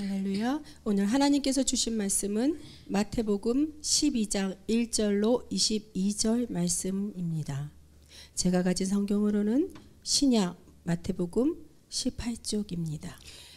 할렐루야. 오늘 하나님께서 주신 말씀은 마태복음 12장 1절로 22절 말씀입니다. 제가 가진 성경으로는 신약 마태복음 18쪽입니다.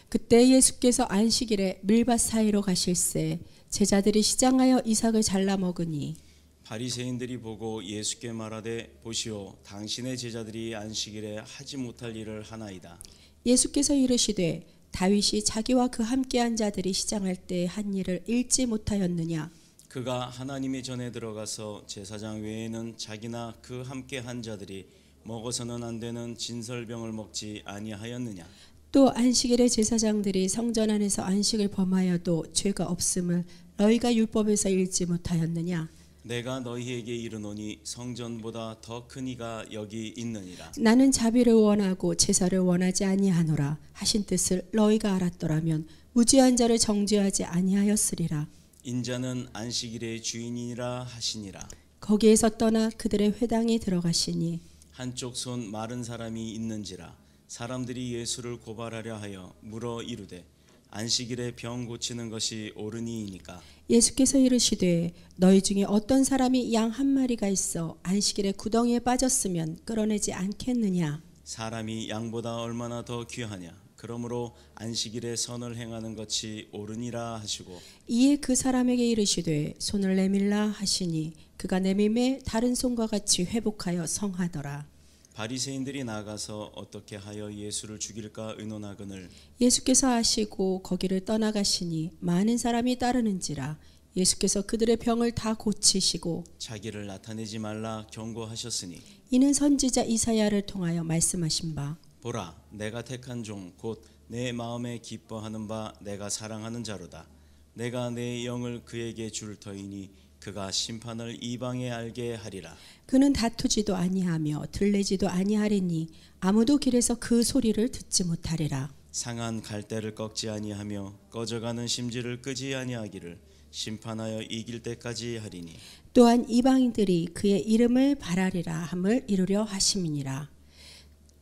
그때 예수께서 안식일에 밀밭 사이로 가실새 제자들이 시장하여 이삭을 잘라 먹으니 바리새인들이 보고 예수께 말하되 보시오 당신의 제자들이 안식일에 하지 못할 일을 하나이다. 예수께서 이르시되 다윗이 자기와 그 함께한 자들이 시장할 때 한 일을 읽지 못하였느냐. 그가 하나님의 전에 들어가서 제사장 외에는 자기나 그 함께한 자들이 먹어서는 안 되는 진설병을 먹지 아니하였느냐. 또 안식일에 제사장들이 성전 안에서 안식을 범하여도 죄가 없음을 너희가 율법에서 읽지 못하였느냐. 내가 너희에게 이르노니 성전보다 더 큰 이가 여기 있느니라. 나는 자비를 원하고 제사를 원하지 아니하노라 하신 뜻을 너희가 알았더라면 무죄한 자를 정죄하지 아니하였으리라. 인자는 안식일의 주인이라 하시니라. 거기에서 떠나 그들의 회당에 들어가시니 한쪽 손 마른 사람이 있는지라. 사람들이 예수를 고발하려 하여 물어 이르되 안식일에 병 고치는 것이 옳으니이니까. 예수께서 이르시되 너희 중에 어떤 사람이 양 한 마리가 있어 안식일에 구덩이에 빠졌으면 끌어내지 않겠느냐. 사람이 양보다 얼마나 더 귀하냐. 그러므로 안식일에 선을 행하는 것이 옳으니라 하시고 이에 그 사람에게 이르시되 손을 내밀라 하시니 그가 내밀매 다른 손과 같이 회복하여 성하더라. 바리새인들이 나가서 어떻게 하여 예수를 죽일까 의논하거늘 예수께서 아시고 거기를 떠나가시니 많은 사람이 따르는지라. 예수께서 그들의 병을 다 고치시고 자기를 나타내지 말라 경고하셨으니 이는 선지자 이사야를 통하여 말씀하신 바 보라 내가 택한 종 곧 내 마음에 기뻐하는 바 내가 사랑하는 자로다. 내가 내 영을 그에게 줄 터이니 그가 심판을 이방에 알게 하리라. 그는 다투지도 아니하며 들레지도 아니하리니 아무도 길에서 그 소리를 듣지 못하리라. 상한 갈대를 꺾지 아니하며 꺼져가는 심지를 끄지 아니하기를 심판하여 이길 때까지 하리니 또한 이방인들이 그의 이름을 바라리라 함을 이루려 하심이니라.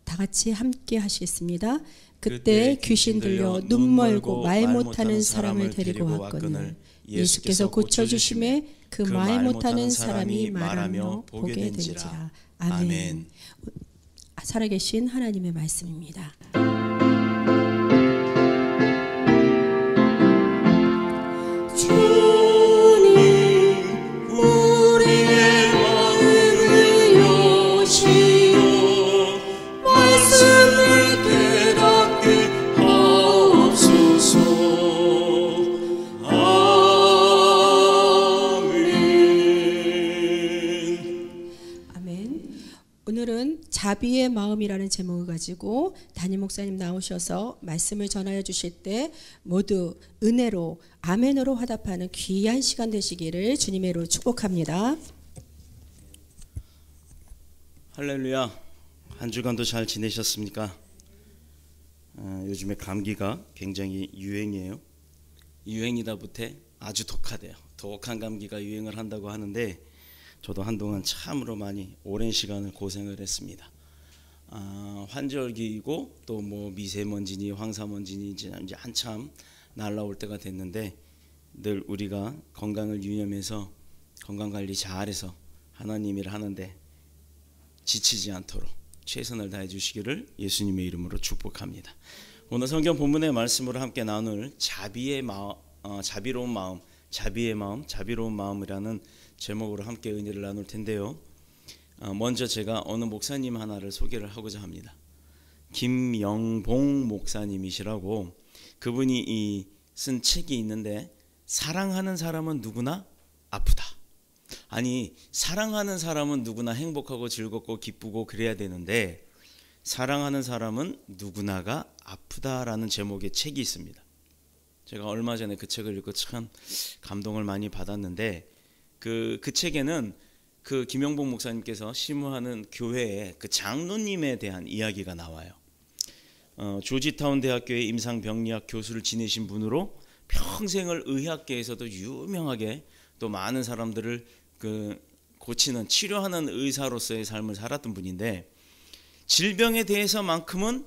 다 같이 함께 하시겠습니다. 그때 귀신 들려 눈 멀고 말 못하는 사람을 데리고 왔거늘 예수께서 고쳐주심에 그 말 못하는 사람이 말하며 보게 된지라. 아멘. 살아계신 하나님의 말씀입니다. 자비의 마음이라는 제목을 가지고 담임 목사님 나오셔서 말씀을 전하여 주실 때 모두 은혜로 아멘으로 화답하는 귀한 시간 되시기를 주님의 이름으로 축복합니다. 할렐루야. 한 주간도 잘 지내셨습니까? 요즘에 감기가 굉장히 유행이에요. 유행이다 못해 아주 독하대요. 독한 감기가 유행을 한다고 하는데 저도 한동안 참으로 많이 오랜 시간을 고생을 했습니다. 환절기이고 또 뭐 미세먼지니 황사먼지니 이제 한참 날라올 때가 됐는데 늘 우리가 건강을 유념해서 건강관리 잘해서 하나님 일 하는데 지치지 않도록 최선을 다해 주시기를 예수님의 이름으로 축복합니다. 오늘 성경 본문의 말씀으로 함께 나눌 자비로운 마음, 자비로운 마음이라는 제목으로 함께 은혜를 나눌 텐데요. 먼저 제가 어느 목사님 하나를 소개를 하고자 합니다. 김영봉 목사님이시라고 그분이 쓴 책이 있는데 사랑하는 사람은 누구나 아프다. 아니 사랑하는 사람은 누구나 행복하고 즐겁고 기쁘고 그래야 되는데 사랑하는 사람은 누구나가 아프다라는 제목의 책이 있습니다. 제가 얼마 전에 그 책을 읽고 참 감동을 많이 받았는데 그 책에는 그 김영봉 목사님께서 심우하는 교회의 그 장로님에 대한 이야기가 나와요. 조지타운 대학교의 임상병리학 교수를 지내신 분으로 평생을 의학계에서도 유명하게 또 많은 사람들을 고치는 치료하는 의사로서의 삶을 살았던 분인데 질병에 대해서만큼은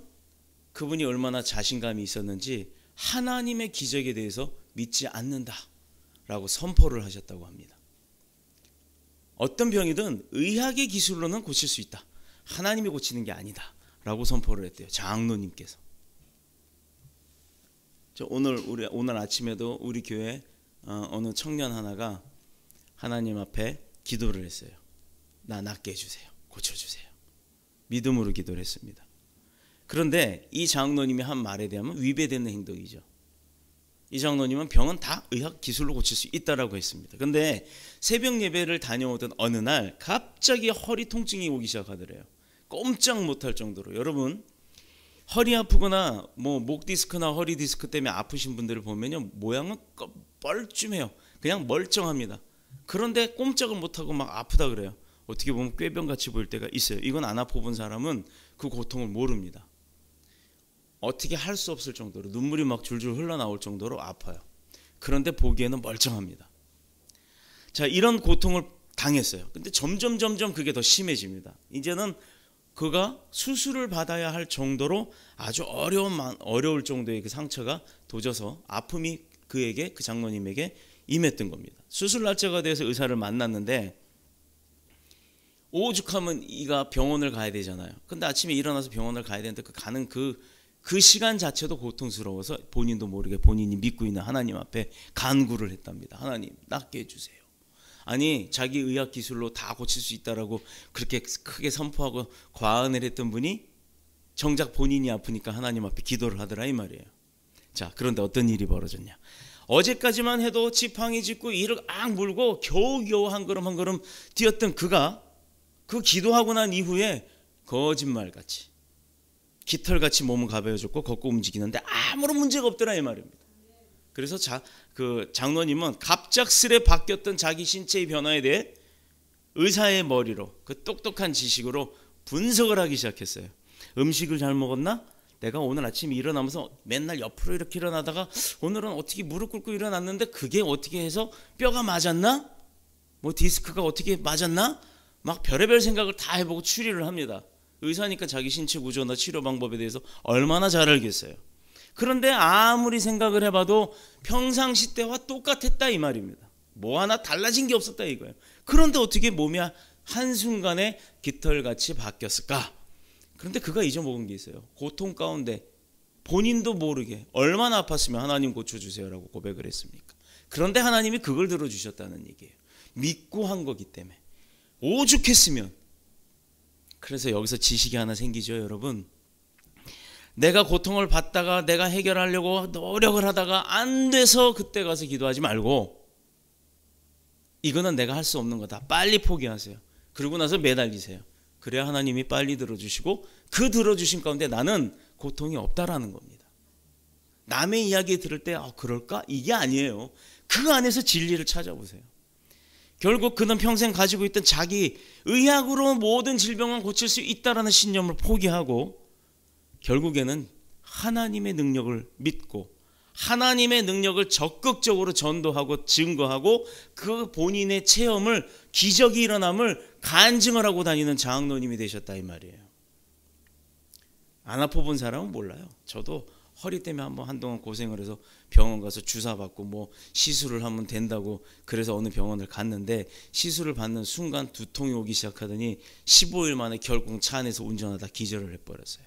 그분이 얼마나 자신감이 있었는지 하나님의 기적에 대해서 믿지 않는다라고 선포를 하셨다고 합니다. 어떤 병이든 의학의 기술로는 고칠 수 있다. 하나님이 고치는 게 아니다 라고 선포를 했대요. 장로님께서. 오늘 아침에도 우리 교회 어느 청년 하나가 하나님 앞에 기도를 했어요. 나 낫게 해주세요. 고쳐주세요. 믿음으로 기도를 했습니다. 그런데 이 장로님이 한 말에 대하면 위배되는 행동이죠. 이 장로님은 병은 다 의학 기술로 고칠 수 있다라고 했습니다. 그런데 새벽 예배를 다녀오던 어느 날 갑자기 허리 통증이 오기 시작하더래요. 꼼짝 못할 정도로. 여러분, 허리 아프거나 뭐 목 디스크나 허리 디스크 때문에 아프신 분들을 보면요, 모양은 뻘쭘해요. 그냥 멀쩡합니다. 그런데 꼼짝을 못하고 막 아프다 그래요. 어떻게 보면 꾀병같이 보일 때가 있어요. 이건 안 아파본 사람은 그 고통을 모릅니다. 어떻게 할 수 없을 정도로 눈물이 막 줄줄 흘러나올 정도로 아파요. 그런데 보기에는 멀쩡합니다. 자, 이런 고통을 당했어요. 근데 점점 그게 더 심해집니다. 이제는 그가 수술을 받아야 할 정도로 아주 어려울 정도의 그 상처가 도져서 아픔이 그 장로님에게 임했던 겁니다. 수술 날짜가 돼서 의사를 만났는데 오죽하면 이가 병원을 가야 되잖아요. 근데 아침에 일어나서 병원을 가야 되는데 가는 그 시간 자체도 고통스러워서 본인도 모르게 본인이 믿고 있는 하나님 앞에 간구를 했답니다. 하나님, 낫게 해주세요. 아니, 자기 의학 기술로 다 고칠 수 있다라고 그렇게 크게 선포하고 과언을 했던 분이 정작 본인이 아프니까 하나님 앞에 기도를 하더라 이 말이에요. 자, 그런데 어떤 일이 벌어졌냐. 어제까지만 해도 지팡이 짚고 이를 악 물고 겨우겨우 한 걸음 뛰었던 그가 그 기도하고 난 이후에 거짓말같이 깃털같이 몸은 가벼워졌고 걷고 움직이는데 아무런 문제가 없더라 이 말입니다. 그래서 그 장로님은 갑작스레 바뀌었던 자기 신체의 변화에 대해 의사의 머리로 그 똑똑한 지식으로 분석을 하기 시작했어요. 음식을 잘 먹었나? 내가 오늘 아침에 일어나면서 맨날 옆으로 이렇게 일어나다가 오늘은 어떻게 무릎 꿇고 일어났는데 그게 어떻게 해서 뼈가 맞았나? 뭐 디스크가 어떻게 맞았나? 막 별의별 생각을 다 해보고 추리를 합니다. 의사니까 자기 신체 구조나 치료 방법에 대해서 얼마나 잘 알겠어요. 그런데 아무리 생각을 해봐도 평상시 때와 똑같았다 이 말입니다. 뭐 하나 달라진 게 없었다 이거예요. 그런데 어떻게 몸이 한순간에 깃털같이 바뀌었을까? 그런데 그가 잊어먹은 게 있어요. 고통 가운데 본인도 모르게 얼마나 아팠으면 하나님 고쳐주세요라고 고백을 했습니까? 그런데 하나님이 그걸 들어주셨다는 얘기예요. 믿고 한 거기 때문에. 오죽했으면. 그래서 여기서 지식이 하나 생기죠 여러분. 내가 고통을 받다가 내가 해결하려고 노력을 하다가 안 돼서 그때 가서 기도하지 말고 이거는 내가 할 수 없는 거다. 빨리 포기하세요. 그러고 나서 매달리세요. 그래야 하나님이 빨리 들어주시고 그 들어주신 가운데 나는 고통이 없다라는 겁니다. 남의 이야기 들을 때 그럴까? 이게 아니에요. 그 안에서 진리를 찾아보세요. 결국 그는 평생 가지고 있던 자기 의학으로 모든 질병은 고칠 수 있다라는 신념을 포기하고 결국에는 하나님의 능력을 믿고 하나님의 능력을 적극적으로 전도하고 증거하고 그 본인의 체험을 기적이 일어남을 간증을 하고 다니는 장로님이 되셨다 이 말이에요. 안 아파본 사람은 몰라요. 저도 허리 때문에 한동안 고생을 해서 병원 가서 주사 받고 뭐 시술을 하면 된다고 그래서 어느 병원을 갔는데 시술을 받는 순간 두통이 오기 시작하더니 15일 만에 결국 차 안에서 운전하다 기절을 해버렸어요.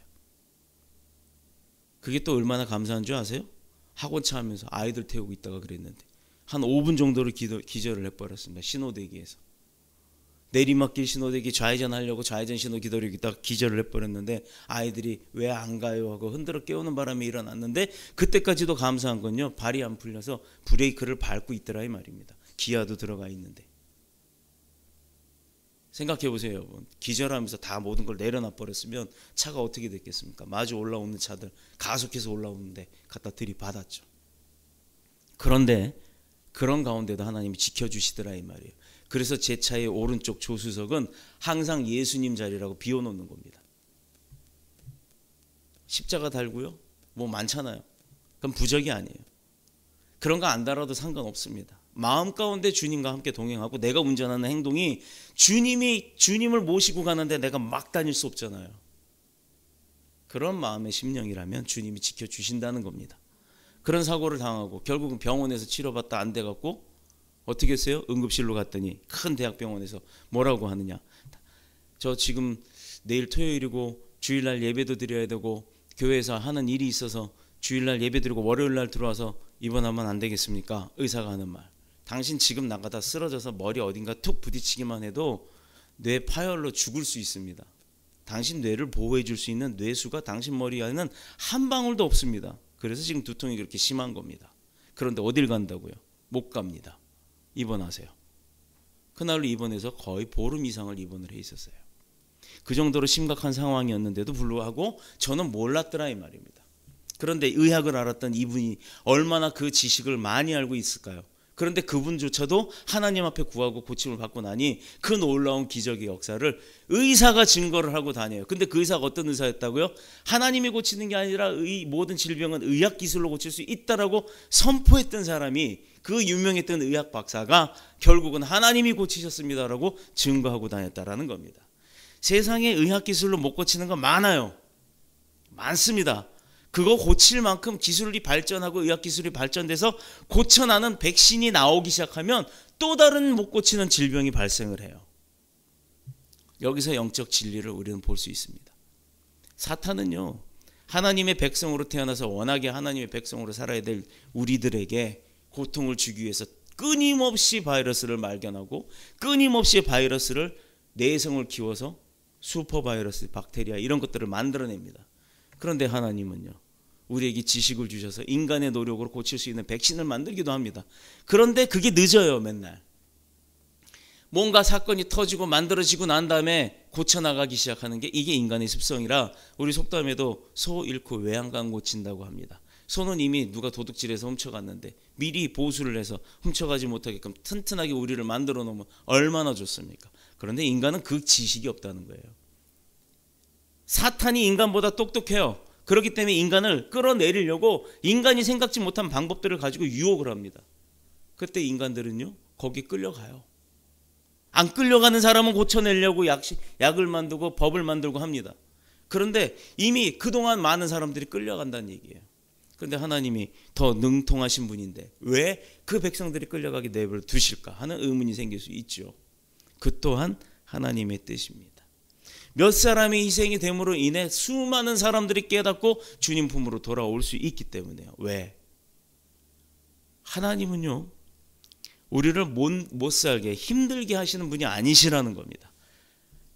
그게 또 얼마나 감사한 줄 아세요? 학원차 하면서 아이들 태우고 있다가 그랬는데 한 5분 정도로 기절을 해버렸습니다. 신호대기에서. 내리막길 신호대기 좌회전 하려고 좌회전 신호 기다리고 있다가 기절을 해버렸는데 아이들이 왜 안 가요 하고 흔들어 깨우는 바람에 일어났는데 그때까지도 감사한 건요. 발이 안 풀려서 브레이크를 밟고 있더라 이 말입니다. 기아도 들어가 있는데. 생각해 보세요 여러분. 기절하면서 다 모든 걸 내려놔 버렸으면 차가 어떻게 됐겠습니까? 마주 올라오는 차들 가속해서 올라오는데 갖다 들이받았죠. 그런데 그런 가운데도 하나님이 지켜주시더라 이 말이에요. 그래서 제 차의 오른쪽 조수석은 항상 예수님 자리라고 비워놓는 겁니다. 십자가 달고요. 뭐 많잖아요. 그럼 부적이 아니에요. 그런 거 안 달아도 상관없습니다. 마음 가운데 주님과 함께 동행하고 내가 운전하는 행동이 주님을 모시고 가는데 내가 막 다닐 수 없잖아요. 그런 마음의 심령이라면 주님이 지켜주신다는 겁니다. 그런 사고를 당하고 결국은 병원에서 치료받다 안 돼갖고 어떻게 했어요? 응급실로 갔더니 큰 대학병원에서 뭐라고 하느냐, 저 지금 내일 토요일이고 주일날 예배도 드려야 되고 교회에서 하는 일이 있어서 주일날 예배 드리고 월요일날 들어와서 입원하면 안 되겠습니까? 의사가 하는 말, 당신 지금 나가다 쓰러져서 머리 어딘가 툭 부딪히기만 해도 뇌 파열로 죽을 수 있습니다. 당신 뇌를 보호해 줄 수 있는 뇌수가 당신 머리 안에는 한 방울도 없습니다. 그래서 지금 두통이 그렇게 심한 겁니다. 그런데 어딜 간다고요? 못 갑니다. 입원하세요. 그날로 입원해서 거의 보름 이상을 입원을 해 있었어요. 그 정도로 심각한 상황이었는데도 불구하고 저는 몰랐더라 이 말입니다. 그런데 의학을 알았던 이분이 얼마나 그 지식을 많이 알고 있을까요? 그런데 그분조차도 하나님 앞에 구하고 고침을 받고 나니 그 놀라운 기적의 역사를 의사가 증거를 하고 다녀요. 근데 그 의사가 어떤 의사였다고요? 하나님이 고치는 게 아니라 모든 질병은 의학 기술로 고칠 수 있다라고 선포했던 사람이, 그 유명했던 의학 박사가 결국은 하나님이 고치셨습니다라고 증거하고 다녔다라는 겁니다. 세상에 의학 기술로 못 고치는 거 많아요. 많습니다. 그거 고칠 만큼 기술이 발전하고 의학 기술이 발전돼서 고쳐나는 백신이 나오기 시작하면 또 다른 못 고치는 질병이 발생을 해요. 여기서 영적 진리를 우리는 볼 수 있습니다. 사탄은요, 하나님의 백성으로 태어나서 워낙에 하나님의 백성으로 살아야 될 우리들에게 고통을 주기 위해서 끊임없이 바이러스를 발견하고 끊임없이 바이러스를 내성을 키워서 슈퍼바이러스, 박테리아 이런 것들을 만들어냅니다. 그런데 하나님은요, 우리에게 지식을 주셔서 인간의 노력으로 고칠 수 있는 백신을 만들기도 합니다. 그런데 그게 늦어요. 맨날 뭔가 사건이 터지고 만들어지고 난 다음에 고쳐나가기 시작하는 게 이게 인간의 습성이라, 우리 속담에도 소 잃고 외양간 고친다고 합니다. 소는 이미 누가 도둑질해서 훔쳐갔는데 미리 보수를 해서 훔쳐가지 못하게끔 튼튼하게 우리를 만들어 놓으면 얼마나 좋습니까? 그런데 인간은 그 지식이 없다는 거예요. 사탄이 인간보다 똑똑해요. 그렇기 때문에 인간을 끌어내리려고 인간이 생각지 못한 방법들을 가지고 유혹을 합니다. 그때 인간들은요, 거기 끌려가요. 안 끌려가는 사람은 고쳐내려고 약을 만들고 법을 만들고 합니다. 그런데 이미 그동안 많은 사람들이 끌려간다는 얘기예요. 그런데 하나님이 더 능통하신 분인데 왜 그 백성들이 끌려가게 내버려 두실까 하는 의문이 생길 수 있죠. 그 또한 하나님의 뜻입니다. 몇 사람의 희생이 됨으로 인해 수많은 사람들이 깨닫고 주님 품으로 돌아올 수 있기 때문에요. 왜? 하나님은요, 우리를 못 살게 힘들게 하시는 분이 아니시라는 겁니다.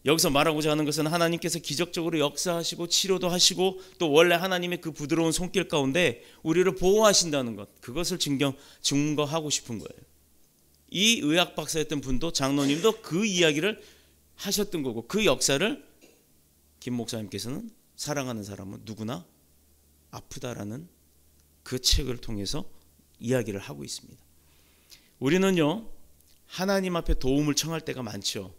여기서 말하고자 하는 것은 하나님께서 기적적으로 역사하시고 치료도 하시고 또 원래 하나님의 그 부드러운 손길 가운데 우리를 보호하신다는 것, 그것을 증거하고 싶은 거예요. 이 의학 박사였던 분도, 장로님도 그 이야기를 하셨던 거고, 그 역사를 김 목사님께서는 사랑하는 사람은 누구나 아프다라는 그 책을 통해서 이야기를 하고 있습니다. 우리는요, 하나님 앞에 도움을 청할 때가 많죠.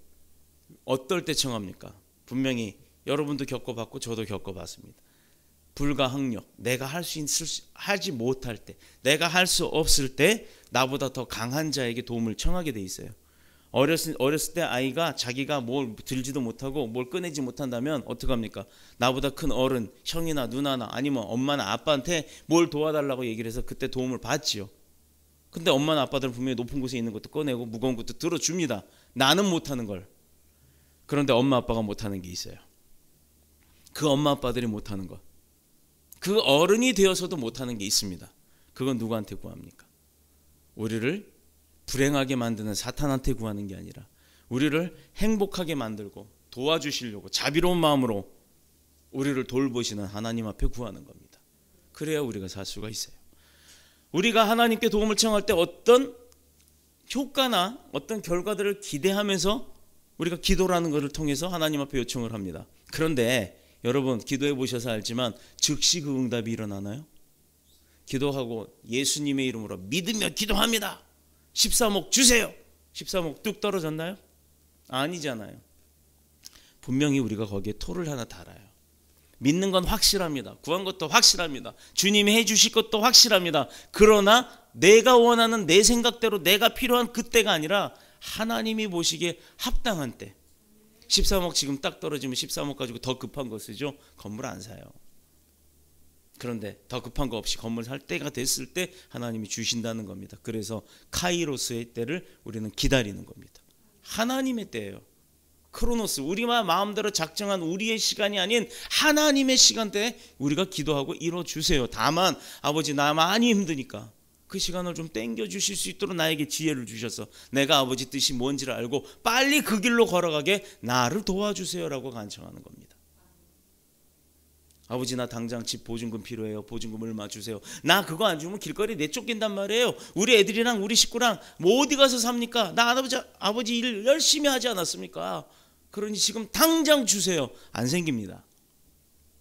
어떨 때 청합니까? 분명히 여러분도 겪어봤고 저도 겪어봤습니다. 불가항력, 내가 하지 못할 때, 내가 할 수 없을 때 나보다 더 강한 자에게 도움을 청하게 돼 있어요. 어렸을 때 아이가 자기가 뭘 들지도 못하고 뭘 꺼내지 못한다면 어떡합니까? 나보다 큰 어른, 형이나 누나나 아니면 엄마나 아빠한테 뭘 도와달라고 얘기를 해서 그때 도움을 받지요. 근데 엄마나 아빠들은 분명히 높은 곳에 있는 것도 꺼내고 무거운 것도 들어줍니다. 나는 못하는 걸. 그런데 엄마 아빠가 못하는 게 있어요. 그 엄마 아빠들이 못하는 것, 그 어른이 되어서도 못하는 게 있습니다. 그건 누구한테 구합니까? 우리를 불행하게 만드는 사탄한테 구하는 게 아니라 우리를 행복하게 만들고 도와주시려고 자비로운 마음으로 우리를 돌보시는 하나님 앞에 구하는 겁니다. 그래야 우리가 살 수가 있어요. 우리가 하나님께 도움을 청할 때 어떤 효과나 어떤 결과들을 기대하면서 우리가 기도라는 것을 통해서 하나님 앞에 요청을 합니다. 그런데 여러분, 기도해 보셔서 알지만 즉시 그 응답이 일어나나요? 기도하고 예수님의 이름으로 믿으며 기도합니다, 13억 주세요, 13억 뚝 떨어졌나요? 아니잖아요. 분명히 우리가 거기에 토를 하나 달아요. 믿는 건 확실합니다. 구한 것도 확실합니다. 주님이 해주실 것도 확실합니다. 그러나 내가 원하는 내 생각대로 내가 필요한 그때가 아니라 하나님이 보시기에 합당한 때, 13억 지금 딱 떨어지면 13억 가지고 더 급한 거 쓰죠. 건물 안 사요. 그런데 더 급한 거 없이 건물 살 때가 됐을 때 하나님이 주신다는 겁니다. 그래서 카이로스의 때를 우리는 기다리는 겁니다. 하나님의 때예요. 크로노스, 우리만 마음대로 작정한 우리의 시간이 아닌 하나님의 시간대에 우리가 기도하고 이뤄주세요. 다만 아버지 나 많이 힘드니까 그 시간을 좀 땡겨주실 수 있도록 나에게 지혜를 주셔서 내가 아버지 뜻이 뭔지를 알고 빨리 그 길로 걸어가게 나를 도와주세요라고 간청하는 겁니다. 아버지 나 당장 집 보증금 필요해요. 보증금 얼마 주세요. 나 그거 안 주면 길거리 내쫓긴단 말이에요. 우리 애들이랑 우리 식구랑 뭐 어디 가서 삽니까? 나 아버지 일 열심히 하지 않았습니까? 그러니 지금 당장 주세요. 안 생깁니다.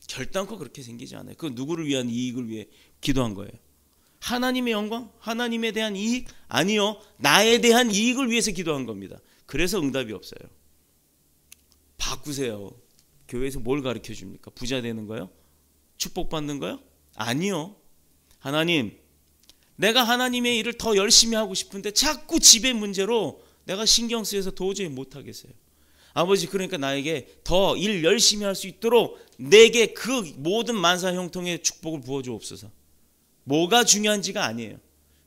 결단코 그렇게 생기지 않아요. 그 누구를 위한 이익을 위해 기도한 거예요. 하나님의 영광? 하나님에 대한 이익? 아니요. 나에 대한 이익을 위해서 기도한 겁니다. 그래서 응답이 없어요. 바꾸세요. 교회에서 뭘 가르쳐 줍니까? 부자 되는 거요? 축복받는 거요? 아니요. 하나님, 내가 하나님의 일을 더 열심히 하고 싶은데 자꾸 집의 문제로 내가 신경 쓰여서 도저히 못하겠어요. 아버지, 그러니까 나에게 더 일 열심히 할 수 있도록 내게 그 모든 만사 형통의 축복을 부어주옵소서. 뭐가 중요한지가 아니에요.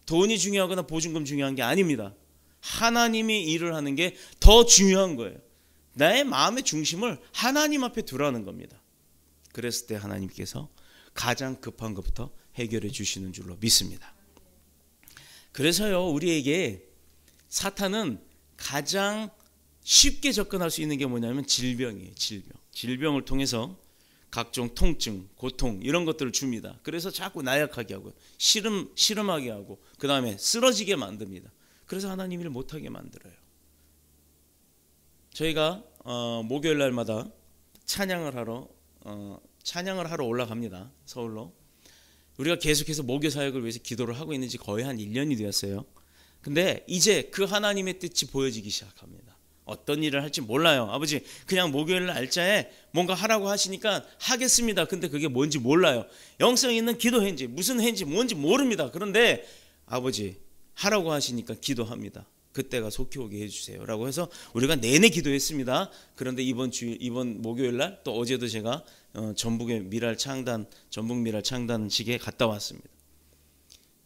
돈이 중요하거나 보증금 중요한 게 아닙니다. 하나님이 일을 하는 게 더 중요한 거예요. 나의 마음의 중심을 하나님 앞에 두라는 겁니다. 그랬을 때 하나님께서 가장 급한 것부터 해결해 주시는 줄로 믿습니다. 그래서요, 우리에게 사탄은 가장 쉽게 접근할 수 있는 게 뭐냐면 질병이에요. 질병을 통해서 각종 통증, 고통 이런 것들을 줍니다. 그래서 자꾸 나약하게 하고 시름하게 하고 그 다음에 쓰러지게 만듭니다. 그래서 하나님 일 못하게 만들어요. 저희가 목요일 날마다 찬양을 하러 올라갑니다. 서울로. 우리가 계속해서 목요 사역을 위해서 기도를 하고 있는지 거의 한 1년이 되었어요. 근데 이제 그 하나님의 뜻이 보여지기 시작합니다. 어떤 일을 할지 몰라요. 아버지 그냥 목요일 날짜에 뭔가 하라고 하시니까 하겠습니다. 근데 그게 뭔지 몰라요. 영성 있는 기도회인지 무슨 회인지 뭔지 모릅니다. 그런데 아버지 하라고 하시니까 기도합니다. 그때가 속히 오게 해주세요 라고 해서 우리가 내내 기도했습니다. 그런데 이번 목요일 날 또 어제도 제가 전북의 전북 미랄 창단식에 갔다 왔습니다.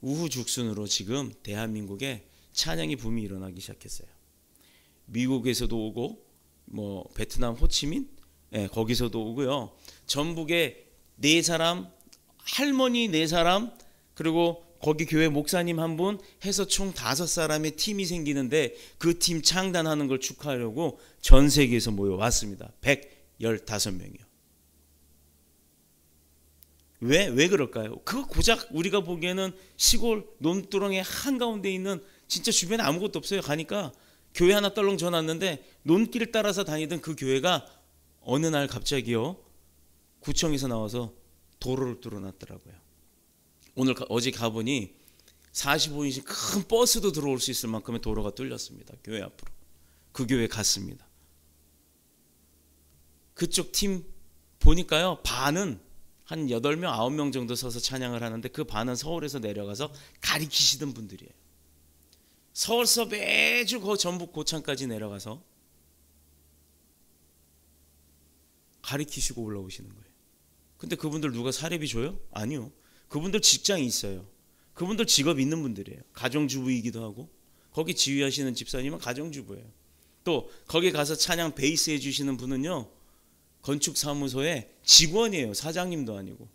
우후죽순으로 지금 대한민국에 찬양의 붐이 일어나기 시작했어요. 미국에서도 오고 뭐 베트남 호치민 거기서도 오고요. 전북에 4사람, 할머니 4사람, 그리고 거기 교회 목사님 한 분 해서 총 5사람의 팀이 생기는데 그 팀 창단하는 걸 축하하려고 전 세계에서 모여왔습니다. 115명이요. 왜 그럴까요? 그거 고작 우리가 보기에는 시골 논두렁의 한가운데 있는 진짜 주변에 아무것도 없어요. 가니까 교회 하나 떨렁 져놨는데 논길 따라서 다니던 그 교회가 어느 날 갑자기요 구청에서 나와서 도로를 뚫어놨더라고요. 어제 가보니 45인씩 큰 버스도 들어올 수 있을 만큼의 도로가 뚫렸습니다. 교회 앞으로. 그 교회 갔습니다. 그쪽 팀 보니까요 반은 한 8명 9명 정도 서서 찬양을 하는데 그 반은 서울에서 내려가서 가리키시던 분들이에요. 서울서 매주 전북 고창까지 내려가서 가리키시고 올라오시는 거예요. 근데 그분들 누가 사례비 줘요? 아니요. 그분들 직장이 있어요. 그분들 직업 있는 분들이에요. 가정주부이기도 하고 거기 지휘하시는 집사님은 가정주부예요. 또 거기 가서 찬양 베이스 해주시는 분은요 건축사무소의 직원이에요. 사장님도 아니고.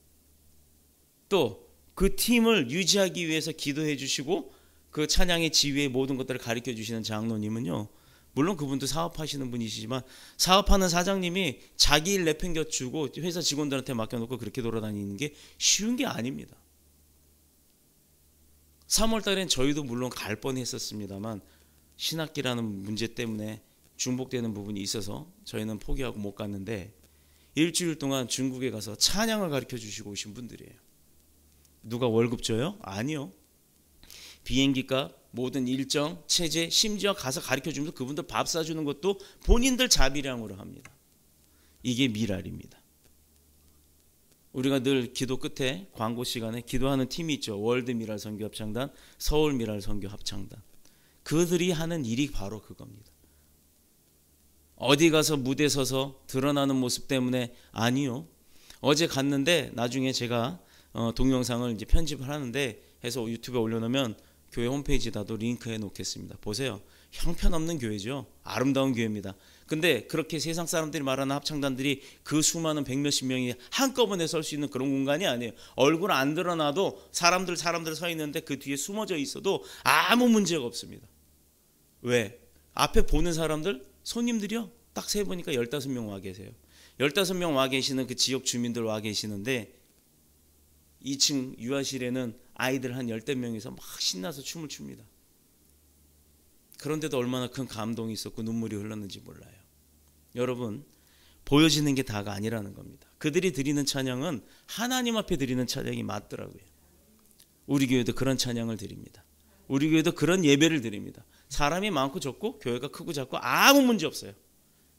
또 그 팀을 유지하기 위해서 기도해 주시고 그 찬양의 지휘의 모든 것들을 가르쳐 주시는 장로님은요 물론 그분도 사업하시는 분이시지만 사업하는 사장님이 자기 일 내팽겨주고 회사 직원들한테 맡겨놓고 그렇게 돌아다니는 게 쉬운 게 아닙니다. 3월 달엔 저희도 물론 갈 뻔했었습니다만 신학기라는 문제 때문에 중복되는 부분이 있어서 저희는 포기하고 못 갔는데 일주일 동안 중국에 가서 찬양을 가르쳐 주시고 오신 분들이에요. 누가 월급 줘요? 아니요. 비행기값, 모든 일정, 체제, 심지어 가서 가르쳐주면서 그분들 밥 사주는 것도 본인들 자비량으로 합니다. 이게 미랄입니다. 우리가 늘 기도 끝에 광고 시간에 기도하는 팀이 있죠. 월드 미랄 선교 합창단, 서울 미랄 선교 합창단. 그들이 하는 일이 바로 그겁니다. 어디 가서 무대 서서 드러나는 모습 때문에 아니요. 어제 갔는데 나중에 제가 동영상을 이제 편집을 하는데 해서 유튜브에 올려놓으면 교회 홈페이지에다도 링크해 놓겠습니다. 보세요. 형편없는 교회죠. 아름다운 교회입니다. 근데 그렇게 세상 사람들이 말하는 합창단들이 그 수많은 백몇십 명이 한꺼번에 설 수 있는 그런 공간이 아니에요. 얼굴 안 드러나도 사람들 서 있는데 그 뒤에 숨어져 있어도 아무 문제가 없습니다. 왜? 앞에 보는 사람들, 손님들이요. 딱 세보니까 15명 와 계세요. 15명 와 계시는 그 지역 주민들 와 계시는데 2층 유아실에는 아이들 한 10명이서 막 신나서 춤을 춥니다. 그런데도 얼마나 큰 감동이 있었고 눈물이 흘렀는지 몰라요. 여러분, 보여지는 게 다가 아니라는 겁니다. 그들이 드리는 찬양은 하나님 앞에 드리는 찬양이 맞더라고요. 우리 교회도 그런 찬양을 드립니다. 우리 교회도 그런 예배를 드립니다. 사람이 많고 적고 교회가 크고 작고 아무 문제 없어요.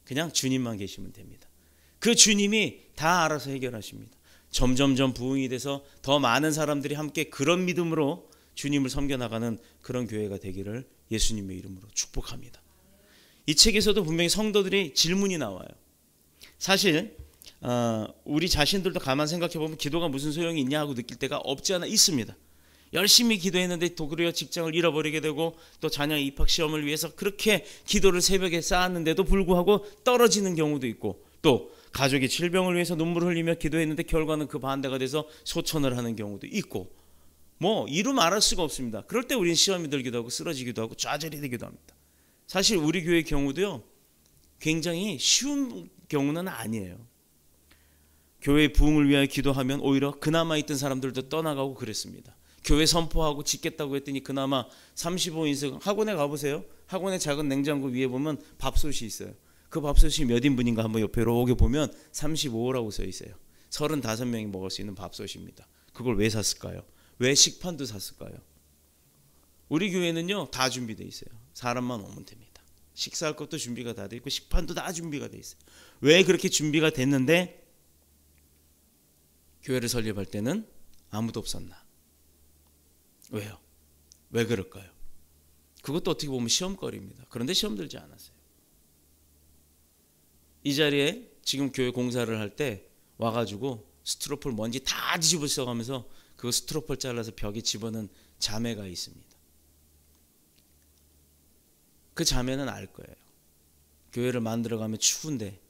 그냥 주님만 계시면 됩니다. 그 주님이 다 알아서 해결하십니다. 점점점 부흥이 돼서 더 많은 사람들이 함께 그런 믿음으로 주님을 섬겨나가는 그런 교회가 되기를 예수님의 이름으로 축복합니다. 이 책에서도 분명히 성도들의 질문이 나와요. 사실 우리 자신들도 가만 생각해 보면 기도가 무슨 소용이 있냐 하고 느낄 때가 없지 않아 있습니다. 열심히 기도했는데 도그려 직장을 잃어버리게 되고 또 자녀 입학 시험을 위해서 그렇게 기도를 새벽에 쌓았는데도 불구하고 떨어지는 경우도 있고 또 가족의 질병을 위해서 눈물을 흘리며 기도했는데 결과는 그 반대가 돼서 소천을 하는 경우도 있고 뭐 이루 말할 수가 없습니다. 그럴 때 우리는 시험이 들기도 하고 쓰러지기도 하고 좌절이 되기도 합니다. 사실 우리 교회의 경우도요 굉장히 쉬운 경우는 아니에요. 교회 부흥을 위하여 기도하면 오히려 그나마 있던 사람들도 떠나가고 그랬습니다. 교회 선포하고 짓겠다고 했더니 그나마 35인승 학원에 가보세요. 학원의 작은 냉장고 위에 보면 밥솥이 있어요. 그 밥솥이 몇 인분인가 한번 옆에 이렇게 보면 35라고 써 있어요. 35명이 먹을 수 있는 밥솥입니다. 그걸 왜 샀을까요? 왜 식판도 샀을까요? 우리 교회는요 다 준비되어 있어요. 사람만 오면 됩니다. 식사할 것도 준비가 다 돼 있고 식판도 다 준비가 돼 있어요. 왜 그렇게 준비가 됐는데 교회를 설립할 때는 아무도 없었나? 왜요? 왜 그럴까요? 그것도 어떻게 보면 시험거리입니다. 그런데 시험 들지 않았어요. 이 자리에 지금 교회 공사를 할 때 와가지고 스티로폴 먼지 다 뒤집어 써가면서 그 스티로폴 잘라서 벽에 집어넣은 자매가 있습니다. 그 자매는 알 거예요. 교회를 만들어가면 추운데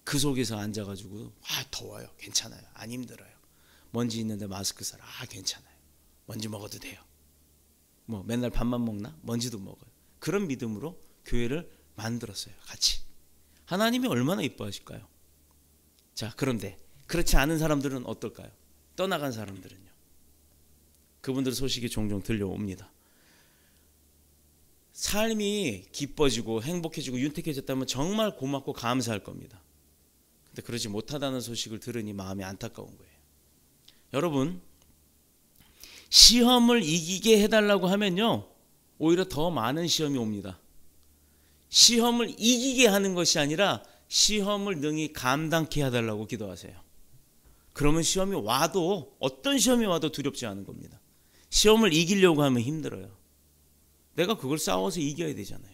그 속에서 앉아가지고 더워요. 괜찮아요. 안 힘들어요. 먼지 있는데 마스크 써라. 괜찮아요. 먼지 먹어도 돼요. 뭐 맨날 밥만 먹나? 먼지도 먹어요. 그런 믿음으로 교회를 만들었어요. 같이. 하나님이 얼마나 이뻐하실까요? 자, 그런데 그렇지 않은 사람들은 어떨까요? 떠나간 사람들은요. 그분들 소식이 종종 들려옵니다. 삶이 기뻐지고 행복해지고 윤택해졌다면 정말 고맙고 감사할 겁니다. 근데 그러지 못하다는 소식을 들으니 마음이 안타까운 거예요. 여러분, 시험을 이기게 해달라고 하면요 오히려 더 많은 시험이 옵니다. 시험을 이기게 하는 것이 아니라 시험을 능히 감당케 해달라고 기도하세요. 그러면 시험이 와도 어떤 시험이 와도 두렵지 않은 겁니다. 시험을 이기려고 하면 힘들어요. 내가 그걸 싸워서 이겨야 되잖아요.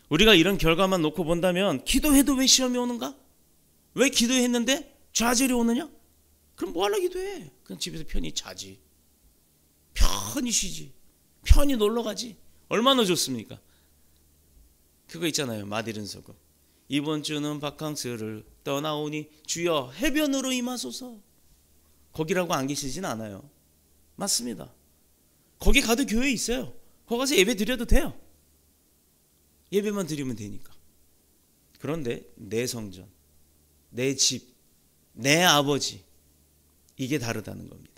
우리가 이런 결과만 놓고 본다면 기도해도 왜 시험이 오는가? 왜 기도했는데 좌절이 오느냐? 그럼 뭐하러 기도해? 그냥 집에서 편히 자지. 편히 쉬지. 편히 놀러 가지. 얼마나 좋습니까? 그거 있잖아요. 마디른 소금. 이번 주는 바캉스를 떠나오니 주여 해변으로 임하소서. 거기라고 안 계시진 않아요. 맞습니다. 거기 가도 교회 있어요. 거기 가서 예배 드려도 돼요. 예배만 드리면 되니까. 그런데 내 성전, 내 집, 내 아버지 이게 다르다는 겁니다.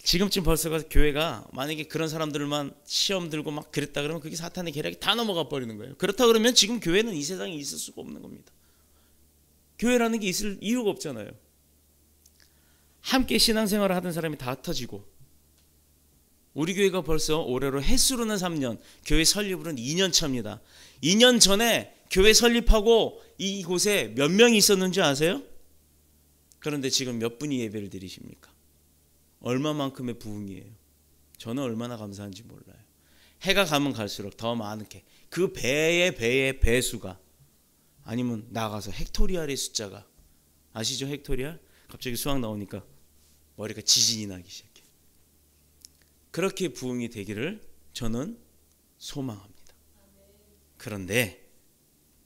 지금쯤 벌써 교회가 만약에 그런 사람들만 시험 들고 막 그랬다 그러면 그게 사탄의 계략이 다 넘어가 버리는 거예요. 그렇다 그러면 지금 교회는 이 세상에 있을 수가 없는 겁니다. 교회라는 게 있을 이유가 없잖아요. 함께 신앙생활을 하던 사람이 다 흩어지고 우리 교회가 벌써 올해로 햇수로는 3년, 교회 설립으로는 2년 차입니다. 2년 전에 교회 설립하고 이곳에 몇 명이 있었는지 아세요? 그런데 지금 몇 분이 예배를 드리십니까? 얼마만큼의 부흥이에요. 저는 얼마나 감사한지 몰라요. 해가 가면 갈수록 더 많게 그 배의 배수가 아니면 나가서 헥토리알의 숫자가 아시죠? 헥토리알? 갑자기 수학 나오니까 머리가 지진이 나기 시작해. 그렇게 부흥이 되기를 저는 소망합니다. 그런데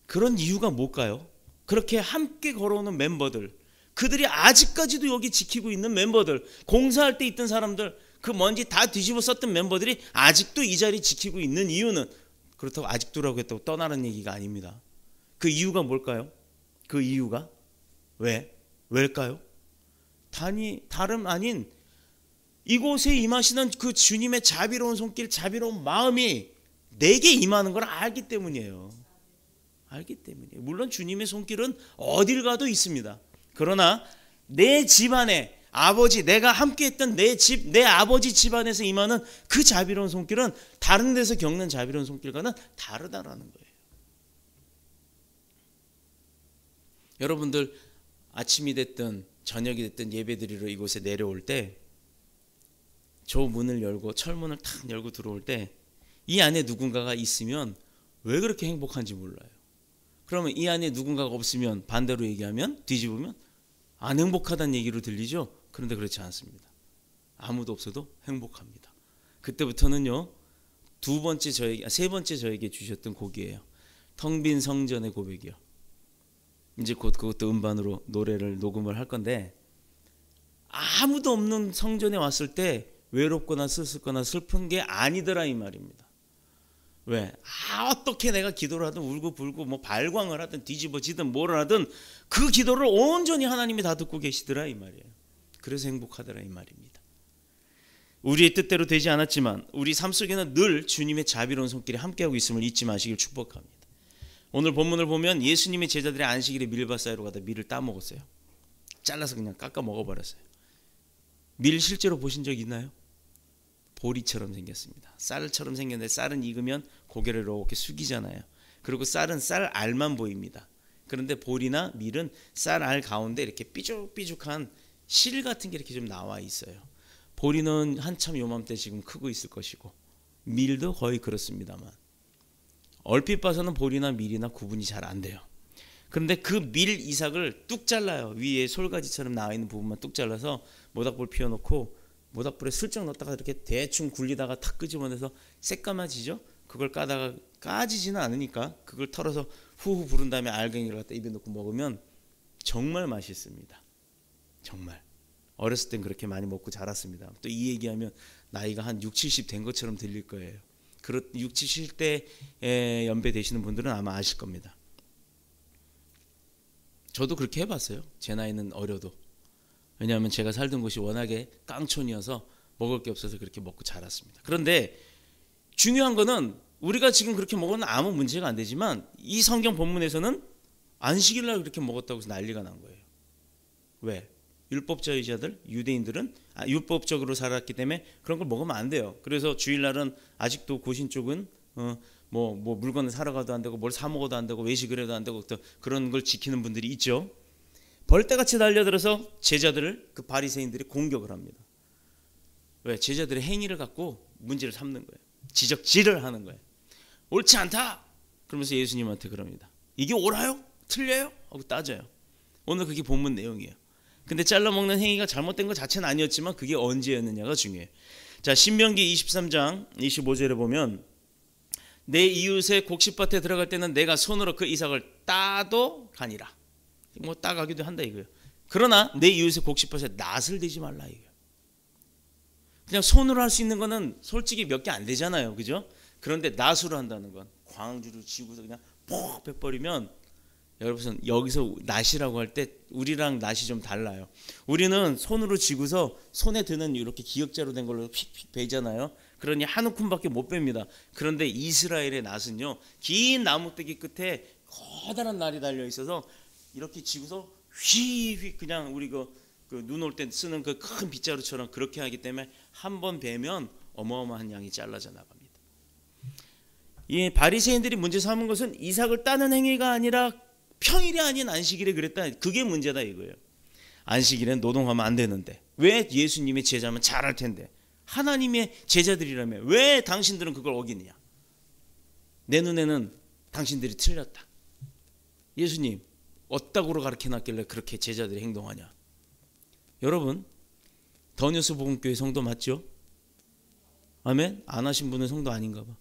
그런 이유가 뭘까요? 그렇게 함께 걸어오는 멤버들, 그들이 아직까지도 여기 지키고 있는 멤버들, 공사할 때 있던 사람들, 그 먼지 다 뒤집어 썼던 멤버들이 아직도 이 자리 지키고 있는 이유는, 그렇다고 아직도라고 했다고 떠나는 얘기가 아닙니다. 그 이유가 뭘까요? 그 이유가 왜일까요? 다름 아닌 이곳에 임하시는 그 주님의 자비로운 손길, 자비로운 마음이 내게 임하는 걸 알기 때문이에요. 알기 때문이에요. 물론 주님의 손길은 어딜 가도 있습니다. 그러나 내 집안에 아버지, 내가 함께했던 내 집, 내 아버지 집안에서 임하는 그 자비로운 손길은 다른 데서 겪는 자비로운 손길과는 다르다라는 거예요. 여러분들 아침이 됐든 저녁이 됐든 예배드리러 이곳에 내려올 때 저 문을 열고 철문을 탁 열고 들어올 때 이 안에 누군가가 있으면 왜 그렇게 행복한지 몰라요. 그러면 이 안에 누군가가 없으면, 반대로 얘기하면, 뒤집으면 안 행복하다는 얘기로 들리죠. 그런데 그렇지 않습니다. 아무도 없어도 행복합니다. 그때부터는요, 세 번째 저에게 주셨던 곡이에요. 텅 빈 성전의 고백이요. 이제 곧 그것도 음반으로 노래를 녹음을 할 건데, 아무도 없는 성전에 왔을 때 외롭거나 쓸쓸거나 슬픈 게 아니더라 이 말입니다. 왜? 어떻게 내가 기도를 하든 울고불고 뭐 발광을 하든 뒤집어지든 뭐를 하든 그 기도를 온전히 하나님이 다 듣고 계시더라 이 말이에요. 그래서 행복하더라 이 말입니다. 우리의 뜻대로 되지 않았지만 우리 삶 속에는 늘 주님의 자비로운 손길이 함께하고 있음을 잊지 마시길 축복합니다. 오늘 본문을 보면 예수님의 제자들이 안식일에 밀밭 사이로 가다 밀을 따먹었어요. 잘라서 그냥 깎아 먹어버렸어요. 밀 실제로 보신 적 있나요? 보리처럼 생겼습니다. 쌀처럼 생겼는데 쌀은 익으면 고개를 이렇게 숙이잖아요. 그리고 쌀은 쌀알만 보입니다. 그런데 보리나 밀은 쌀알 가운데 이렇게 삐죽삐죽한 실 같은 게 이렇게 좀 나와 있어요. 보리는 한참 요맘때 지금 크고 있을 것이고 밀도 거의 그렇습니다만 얼핏 봐서는 보리나 밀이나 구분이 잘 안 돼요. 그런데 그 밀 이삭을 뚝 잘라요. 위에 솔가지처럼 나와 있는 부분만 뚝 잘라서 모닥불 피워놓고 모닥불에 슬쩍 넣었다가 이렇게 대충 굴리다가 탁 끄집어내서 새까마지죠. 그걸 까다가 까지지는 않으니까 그걸 털어서 후후 부른 다음에 알갱이를 갖다 입에 넣고 먹으면 정말 맛있습니다. 정말 어렸을 땐 그렇게 많이 먹고 자랐습니다. 또 이 얘기하면 나이가 한 6, 70 된 것처럼 들릴 거예요. 6, 70대에 연배 되시는 분들은 아마 아실 겁니다. 저도 그렇게 해봤어요. 제 나이는 어려도. 왜냐하면 제가 살던 곳이 워낙에 깡촌이어서 먹을 게 없어서 그렇게 먹고 자랐습니다. 그런데 중요한 거는 우리가 지금 그렇게 먹으면 아무 문제가 안 되지만 이 성경 본문에서는 안식일 날 그렇게 먹었다고 해서 난리가 난 거예요. 왜? 율법자유자들, 유대인들은 율법적으로 살았기 때문에 그런 걸 먹으면 안 돼요. 그래서 주일날은 아직도 고신 쪽은 뭐 물건을 사러 가도 안 되고 뭘 사 먹어도 안 되고 외식을 해도 안 되고 또 그런 걸 지키는 분들이 있죠. 벌떼같이 달려들어서 제자들을 그 바리새인들이 공격을 합니다. 왜? 제자들의 행위를 갖고 문제를 삼는 거예요. 지적질을 하는 거예요. 옳지 않다. 그러면서 예수님한테 그럽니다. 이게 옳아요? 틀려요? 하고 따져요. 오늘 그게 본문 내용이에요. 근데 잘라먹는 행위가 잘못된 것 자체는 아니었지만 그게 언제였느냐가 중요해요. 자, 신명기 23장 25절에 보면 내 이웃의 곡식밭에 들어갈 때는 내가 손으로 그 이삭을 따도 가니라. 뭐 따가기도 한다 이거예요. 그러나 내 이웃의 곡식밭에 낫을 대지 말라 이거예요. 그냥 손으로 할 수 있는 거는 솔직히 몇 개 안 되잖아요, 그죠? 그런데 낫으로 한다는 건 광주를 쥐고서 그냥 퍽 빼버리면, 여러분 여기서 낫이라고 할 때 우리랑 낫이 좀 달라요. 우리는 손으로 쥐고서 손에 드는 이렇게 기역자로 된 걸로 픽픽 베잖아요. 그러니 한 움큼밖에 못 뺍니다. 그런데 이스라엘의 낫은요, 긴 나무떼기 끝에 커다란 날이 달려 있어서 이렇게 쥐고서 휘휘 그냥 우리 그 눈 올 때 쓰는 그 큰 빗자루처럼 그렇게 하기 때문에 한 번 베면 어마어마한 양이 잘라져 나갑니다. 이 바리새인들이 문제 삼은 것은 이삭을 따는 행위가 아니라 평일이 아닌 안식일에 그랬다. 그게 문제다 이거예요. 안식일엔 노동하면 안 되는데 왜 예수님의 제자면 잘할 텐데 하나님의 제자들이라면 왜 당신들은 그걸 어기느냐. 내 눈에는 당신들이 틀렸다. 예수님 어따구로 가르쳐놨길래 그렇게 제자들이 행동하냐. 여러분, 더뉴스 복음교회 성도 맞죠? 아멘? 안 하신 분은 성도 아닌가 봐.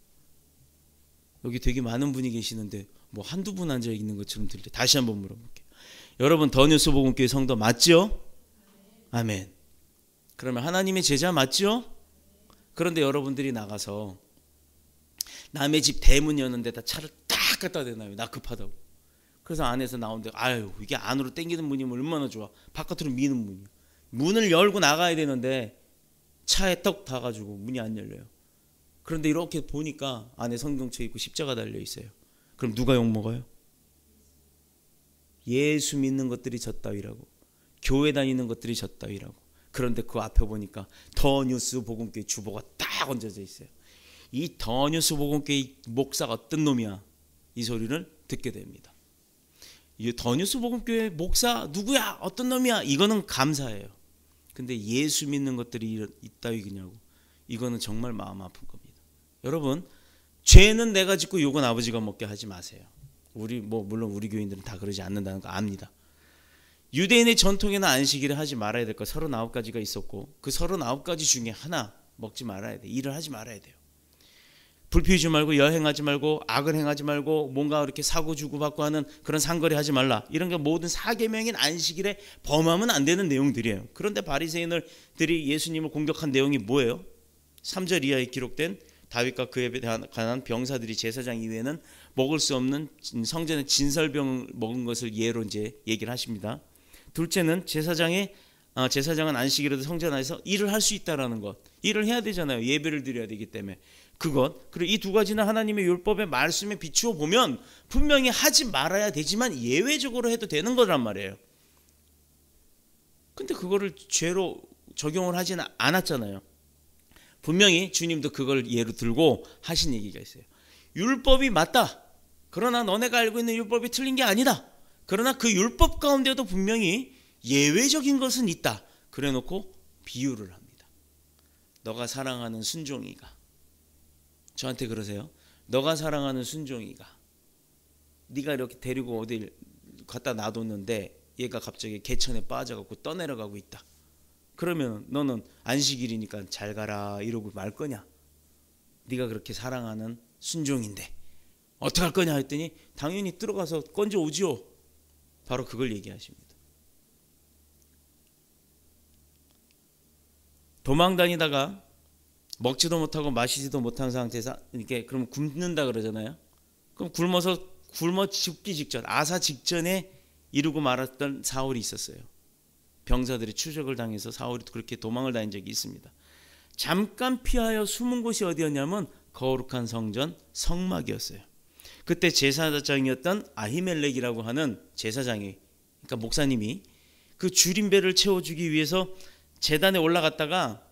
여기 되게 많은 분이 계시는데 뭐 한두 분 앉아 있는 것처럼 들려. 다시 한번 물어볼게요. 여러분, 더뉴스 복음교회 성도 맞죠? 아멘. 그러면 하나님의 제자 맞죠? 그런데 여러분들이 나가서 남의 집 대문 여는 데다 차를 딱 갖다 대놔요. 나 급하다고. 그래서 안에서 나오는데 아유, 이게 안으로 당기는 문이면 얼마나 좋아. 바깥으로 미는 문이야. 문을 열고 나가야 되는데 차에 떡 닿아가지고 문이 안 열려요. 그런데 이렇게 보니까 안에 성경책 있고 십자가 달려 있어요. 그럼 누가 욕먹어요? 예수 믿는 것들이 젖따위라고, 교회 다니는 것들이 젖따위라고. 그런데 그 앞에 보니까 더뉴스 복음교회 주보가 딱 얹어져 있어요. 이 더뉴스 복음교회 목사가 어떤 놈이야, 이 소리를 듣게 됩니다. 이 더뉴스 복음교회 목사 누구야, 어떤 놈이야, 이거는 감사해요. 근데 예수 믿는 것들이 이따위냐고, 이거는 정말 마음 아픈 겁니다. 여러분, 죄는 내가 짓고 욕은 아버지가 먹게 하지 마세요. 물론 우리 교인들은 다 그러지 않는다는 거 압니다. 유대인의 전통에는 안식일에 하지 말아야 될 거 39가지가 있었고, 그 39가지 중에 하나 먹지 말아야 돼. 일을 하지 말아야 돼요. 불 피우지 말고, 여행하지 말고, 악을 행하지 말고, 뭔가 이렇게 사고 주고받고 하는 그런 상거래 하지 말라. 이런 게 모든 사계명인 안식일에 범하면 안 되는 내용들이에요. 그런데 바리새인들이 예수님을 공격한 내용이 뭐예요? 3절 이하에 기록된 다윗과 그에 관한 병사들이 제사장 이외에는 먹을 수 없는 성전의 진설병을 먹은 것을 예로 이제 얘기를 하십니다. 둘째는 제사장은 안식일에도 성전 안에서 일을 할 수 있다라는 것. 일을 해야 되잖아요. 예배를 드려야 되기 때문에. 그것, 그리고 이 두 가지는 하나님의 율법의 말씀에 비추어 보면 분명히 하지 말아야 되지만 예외적으로 해도 되는 거란 말이에요. 근데 그거를 죄로 적용을 하지는 않았잖아요. 분명히 주님도 그걸 예로 들고 하신 얘기가 있어요. 율법이 맞다. 그러나 너네가 알고 있는 율법이 틀린 게 아니다. 그러나 그 율법 가운데도 분명히 예외적인 것은 있다. 그래놓고 비유를 합니다. 너가 사랑하는 순종이가, 저한테 그러세요. 너가 사랑하는 순종이가 네가 이렇게 데리고 어딜 갖다 놔뒀는데 얘가 갑자기 개천에 빠져갖고 떠내려가고 있다. 그러면 너는 안식일이니까 잘 가라 이러고 말 거냐? 네가 그렇게 사랑하는 순종인데 어떻게 할 거냐 했더니 당연히 들어가서 건져 오지요. 바로 그걸 얘기하십니다. 도망 다니다가 먹지도 못하고 마시지도 못한 상태에서 이렇게 그러면 굶는다 그러잖아요. 그럼 굶어 죽기 직전, 아사 직전에 이루고 말았던 사울이 있었어요. 병사들이 추적을 당해서 사울이 그렇게 도망을 다닌 적이 있습니다. 잠깐 피하여 숨은 곳이 어디였냐면 거룩한 성전 성막이었어요. 그때 제사장이었던 아히멜렉이라고 하는 제사장이, 그러니까 목사님이 그 줄임배를 채워주기 위해서 제단에 올라갔다가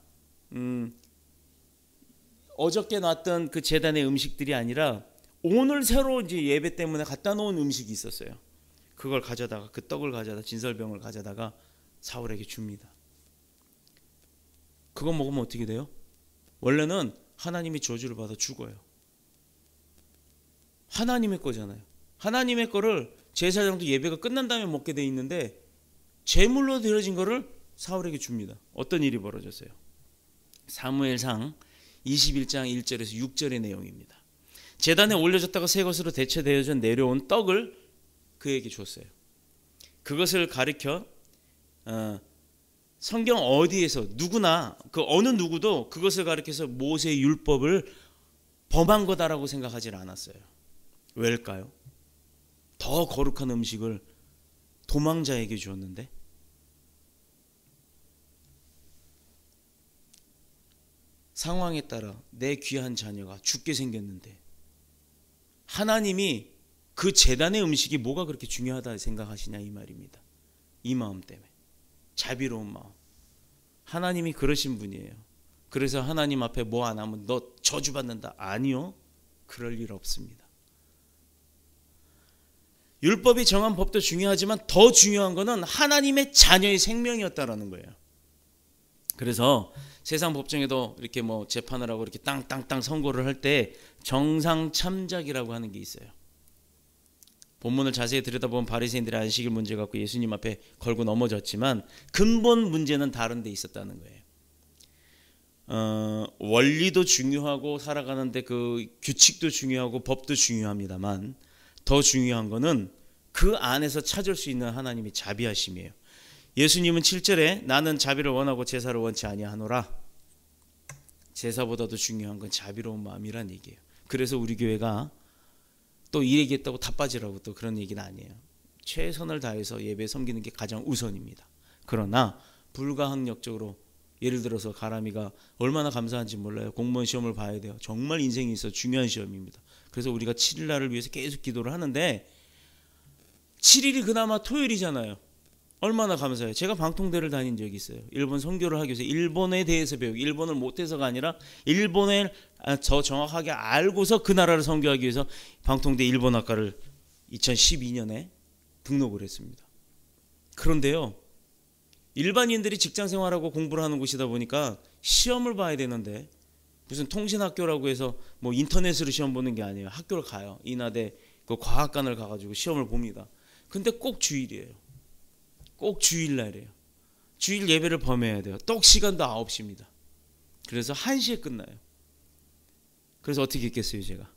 어저께 놨던 그 제단의 음식들이 아니라 오늘 새로 이제 예배 때문에 갖다 놓은 음식이 있었어요. 그걸 가져다가, 그 떡을 가져다, 진설병을 가져다가 사울에게 줍니다. 그거 먹으면 어떻게 돼요? 원래는 하나님이 저주를 받아 죽어요. 하나님의 거잖아요. 하나님의 거를 제사장도 예배가 끝난 다음에 먹게 돼 있는데 제물로 드려진 거를 사울에게 줍니다. 어떤 일이 벌어졌어요? 사무엘상 21장 1절에서 6절의 내용입니다. 제단에 올려졌다가 새 것으로 대체되어져 내려온 떡을 그에게 줬어요. 그것을 가리켜 성경 어디에서 누구나 그 어느 누구도 그것을 가리켜서 모세의 율법을 범한 거다라고 생각하지 않았어요. 왜일까요? 더 거룩한 음식을 도망자에게 주었는데, 상황에 따라 내 귀한 자녀가 죽게 생겼는데 하나님이 그 제단의 음식이 뭐가 그렇게 중요하다 생각하시냐 이 말입니다. 이 마음 때문에, 자비로운 마음. 하나님이 그러신 분이에요. 그래서 하나님 앞에 뭐 안 하면 너 저주받는다. 아니요, 그럴 일 없습니다. 율법이 정한 법도 중요하지만 더 중요한 것은 하나님의 자녀의 생명이었다라는 거예요. 그래서 세상 법정에도 이렇게 뭐 재판을 하고 이렇게 땅땅땅 선고를 할 때 정상 참작이라고 하는 게 있어요. 본문을 자세히 들여다보면 바리새인들의 안식일 문제 갖고 예수님 앞에 걸고 넘어졌지만 근본 문제는 다른 데 있었다는 거예요. 원리도 중요하고 살아가는데 그 규칙도 중요하고 법도 중요합니다만 더 중요한 거는 그 안에서 찾을 수 있는 하나님의 자비하심이에요. 예수님은 7절에 나는 자비를 원하고 제사를 원치 아니하노라. 제사보다도 중요한 건 자비로운 마음이란 얘기예요. 그래서 우리 교회가 또 이 얘기했다고 다 빠지라고 또 그런 얘기는 아니에요. 최선을 다해서 예배 섬기는 게 가장 우선입니다. 그러나 불가항력적으로 예를 들어서 가람이가 얼마나 감사한지 몰라요. 공무원 시험을 봐야 돼요. 정말 인생에 있어 중요한 시험입니다. 그래서 우리가 7일 날을 위해서 계속 기도를 하는데 7일이 그나마 토요일이잖아요. 얼마나 감사해요. 제가 방통대를 다닌 적이 있어요. 일본 선교를 하기 위해서 일본에 대해서 배우기, 일본을 못해서가 아니라 일본을 더 정확하게 알고서 그 나라를 선교하기 위해서 방통대 일본학과를 2012년에 등록을 했습니다. 그런데요, 일반인들이 직장 생활하고 공부를 하는 곳이다 보니까 시험을 봐야 되는데 무슨 통신학교라고 해서 뭐 인터넷으로 시험 보는 게 아니에요. 학교를 가요. 인하대 그 과학관을 가가지고 시험을 봅니다. 근데 꼭 주일이에요. 꼭 주일날이에요. 주일 예배를 범해야 돼요. 똑 시간도 9시입니다. 그래서 1시에 끝나요. 그래서 어떻게 했겠어요, 제가?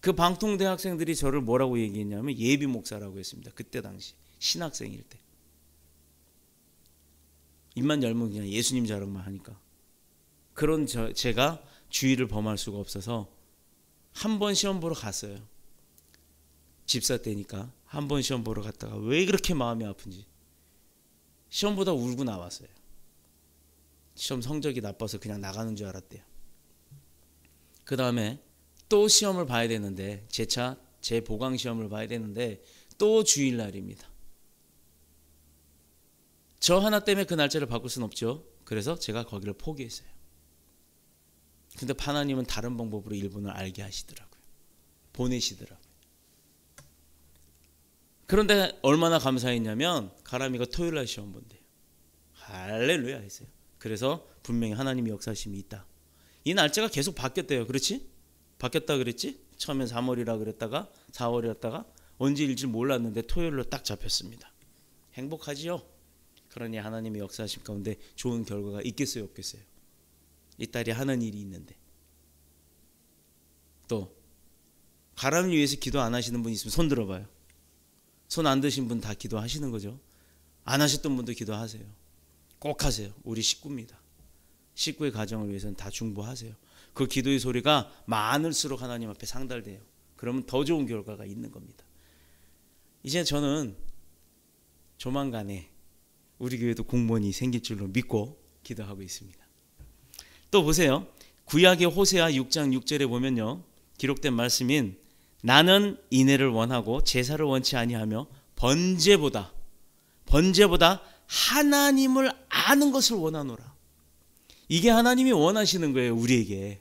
그 방통대 학생들이 저를 뭐라고 얘기했냐면 예비 목사라고 했습니다. 그때 당시 신학생일 때. 입만 열면 그냥 예수님 자랑만 하니까. 그런 제가 주일을 범할 수가 없어서 한 번 시험 보러 갔어요. 집사 때니까 한 번 시험 보러 갔다가 왜 그렇게 마음이 아픈지 시험보다 울고 나왔어요. 시험 성적이 나빠서 그냥 나가는 줄 알았대요. 그 다음에 또 시험을 봐야 되는데 제 보강 시험을 봐야 되는데 또 주일날입니다. 저 하나 때문에 그 날짜를 바꿀 수는 없죠. 그래서 제가 거기를 포기했어요. 근데 하나님은 다른 방법으로 일본을 알게 하시더라고요. 보내시더라고요. 그런데 얼마나 감사했냐면 가람이가 토요일날 시험 본대요. 할렐루야 했어요. 그래서 분명히 하나님의 역사심이 있다. 이 날짜가 계속 바뀌었대요. 그렇지? 바뀌었다 그랬지? 처음엔 3월이라 그랬다가 4월이었다가 언제일지 몰랐는데 토요일로 딱 잡혔습니다. 행복하지요? 그러니 하나님의 역사심 가운데 좋은 결과가 있겠어요, 없겠어요? 이 딸이 하는 일이 있는데. 또 가람이 위해서 기도 안 하시는 분 있으면 손 들어봐요. 손 안 드신 분 다 기도하시는 거죠. 안 하셨던 분도 기도하세요. 꼭 하세요. 우리 식구입니다. 식구의 가정을 위해서는 다 중보하세요. 그 기도의 소리가 많을수록 하나님 앞에 상달돼요. 그러면 더 좋은 결과가 있는 겁니다. 이제 저는 조만간에 우리 교회도 공무원이 생길 줄로 믿고 기도하고 있습니다. 또 보세요. 구약의 호세아 6장 6절에 보면요, 기록된 말씀인 나는 인애를 원하고 제사를 원치 아니하며 번제보다 하나님을 아는 것을 원하노라. 이게 하나님이 원하시는 거예요. 우리에게.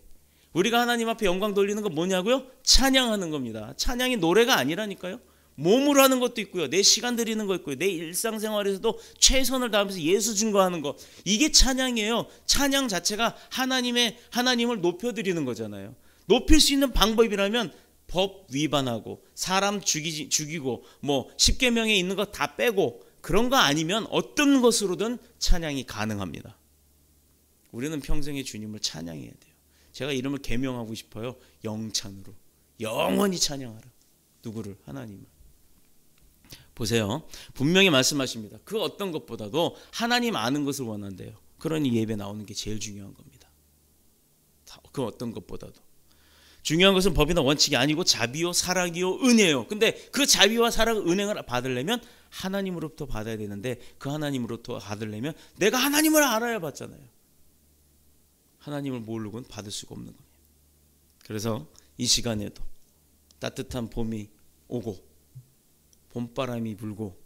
우리가 하나님 앞에 영광 돌리는 건 뭐냐고요? 찬양하는 겁니다. 찬양이 노래가 아니라니까요. 몸으로 하는 것도 있고요. 내 시간 들이는 거 있고요. 내 일상생활에서도 최선을 다하면서 예수 증거하는 것. 이게 찬양이에요. 찬양 자체가 하나님을 높여드리는 거잖아요. 높일 수 있는 방법이라면 법 위반하고 사람 죽이고 뭐 십계명에 있는 거 다 빼고 그런 거 아니면 어떤 것으로든 찬양이 가능합니다. 우리는 평생에 주님을 찬양해야 돼요. 제가 이름을 계명하고 싶어요. 영찬으로. 영원히 찬양하라. 누구를? 하나님을. 보세요. 분명히 말씀하십니다. 그 어떤 것보다도 하나님 아는 것을 원한대요. 그러니 예배 나오는 게 제일 중요한 겁니다. 그 어떤 것보다도. 중요한 것은 법이나 원칙이 아니고 자비요 사랑이요 은혜요. 근데 그 자비와 사랑 은혜를 받으려면 하나님으로부터 받아야 되는데 그 하나님으로부터 받으려면 내가 하나님을 알아야 받잖아요. 하나님을 모르고는 받을 수가 없는 거예요. 그래서 이 시간에도 따뜻한 봄이 오고 봄바람이 불고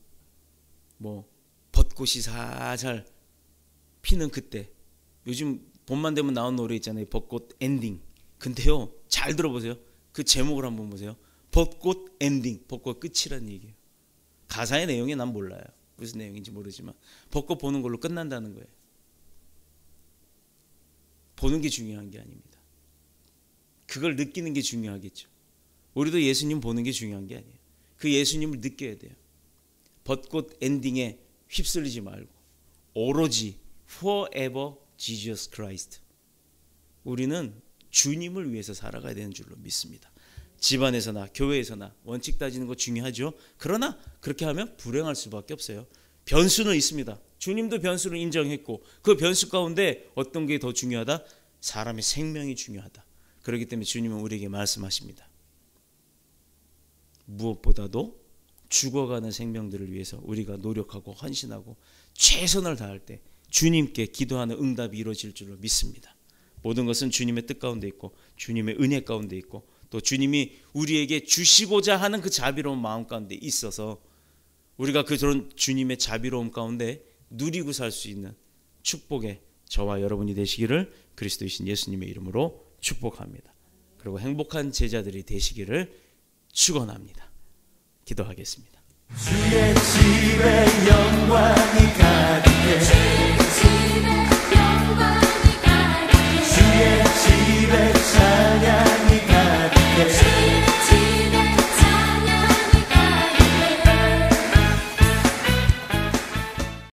뭐 벚꽃이 살살 피는 그때, 요즘 봄만 되면 나온 노래 있잖아요. 벚꽃 엔딩. 근데요, 잘 들어보세요. 그 제목을 한번 보세요. 벚꽃 엔딩. 벚꽃 끝이라는 얘기예요. 가사의 내용이 난 몰라요. 무슨 내용인지 모르지만 벚꽃 보는 걸로 끝난다는 거예요. 보는 게 중요한 게 아닙니다. 그걸 느끼는 게 중요하겠죠. 우리도 예수님 보는 게 중요한 게 아니에요. 그 예수님을 느껴야 돼요. 벚꽃 엔딩에 휩쓸리지 말고 오로지 forever Jesus Christ. 우리는 주님을 위해서 살아가야 되는 줄로 믿습니다. 집안에서나 교회에서나 원칙 따지는 거 중요하죠. 그러나 그렇게 하면 불행할 수밖에 없어요. 변수는 있습니다. 주님도 변수를 인정했고 그 변수 가운데 어떤 게 더 중요하다? 사람의 생명이 중요하다. 그렇기 때문에 주님은 우리에게 말씀하십니다. 무엇보다도 죽어가는 생명들을 위해서 우리가 노력하고 헌신하고 최선을 다할 때 주님께 기도하는 응답이 이루어질 줄로 믿습니다. 모든 것은 주님의 뜻 가운데 있고 주님의 은혜 가운데 있고 또 주님이 우리에게 주시고자 하는 그 자비로운 마음 가운데 있어서 우리가 그런 주님의 자비로움 가운데 누리고 살 수 있는 축복의 저와 여러분이 되시기를 그리스도이신 예수님의 이름으로 축복합니다. 그리고 행복한 제자들이 되시기를 축원합니다. 기도하겠습니다. 주의 집에 영광이